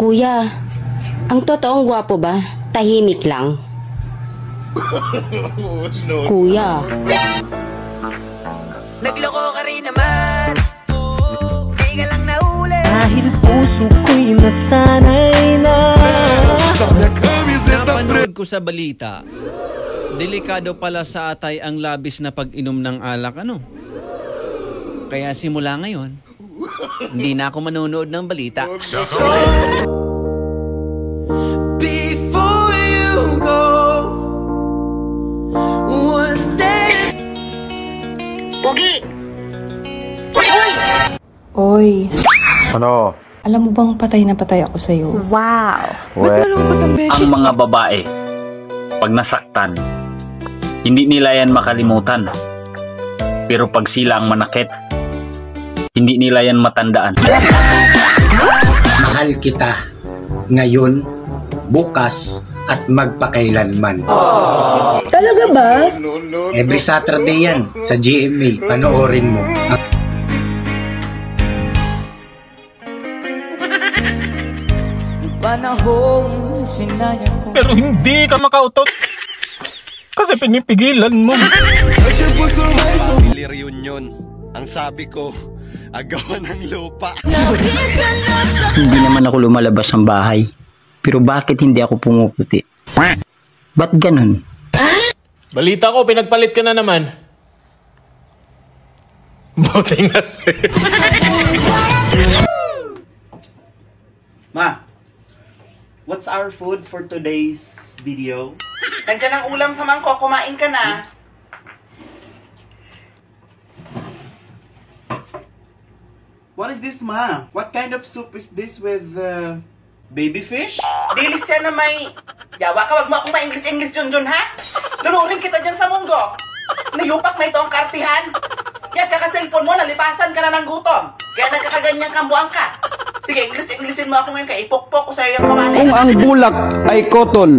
Kuya, ang totoong gwapo ba? Tahimik lang. Kuya. Nagloko ka rin naman. Di ka lang nahuli. Dahil puso ko'y nasanay na. Napanood ko sa balita, delikado pala sa atay ang labis na pag-inom ng alak, ano? Kaya simula ngayon, hindi na ako manonood ng balita. Before you go, was there... Pogi! Oy, Ano? alam mo bang patay na patay ako sa'yo? Ang mga babae, pag nasaktan, hindi nila yan makalimutan. Pero pag sila ang manakit, hindi nila yan matandaan. Mahal kita ngayon, bukas, at magpakailanman. Talaga ba? Every Saturday yan sa GMA. Panoorin mo. Panahong sinayang ko. Pero hindi ka makautot. Kasi pinipigilan mo. Family reunion. Ang sabi ko, agawan ng lupa. Hindi naman ako lumalabas ng bahay. Pero bakit hindi ako pumuputi? Ba't ganun? Balita ko, pinagpalit ka na naman. Buti nga sa'yo. Ma, what's our food for today's video? Nandiyan ang ulam sa mangkok, kumain ka na. What is this, Ma? What kind of soup is this with baby fish? Dilis yan na may... Yawa ka, wag mo akong ma-English dun, ha? Nunurin kita dyan sa munggo. Nayupak na ito ang kartihan. Yan, kaka-cellphone mo, nalipasan ka na ng gutom. Kaya nagkakaganyang kambuang ka. Sige, Englishin mo ako ngayon, kaya ipokpok ko sa'yo yung kamali. Kung ang bulak ay cotton,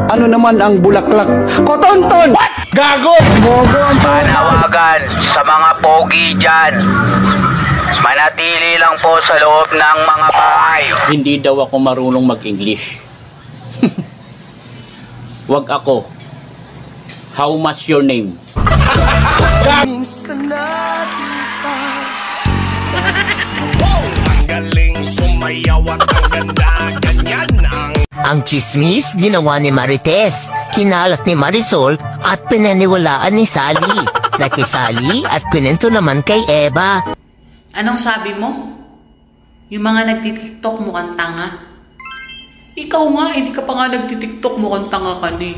ano naman ang bulaklak? Kotonton! What? Gago! Bobo ang Panawagan sa mga pogi dyan. Manatili lang po sa loob ng mga bahay. Hindi daw ako marunong mag-English. Wag ako. How much your name? Minsan natin pa. Ang galing sumayaw at ang ganda. Ganyan ang chismis ginawa ni Marites, kinalat ni Marisol at pinaniwalaan ni Sally. Na kay Sally at pinento naman kay Eva. Anong sabi mo? Yung mga nagtitiktok mukhang tanga? Ikaw nga, hindi ka pa nga nagtitiktok mukhang tanga ka ni.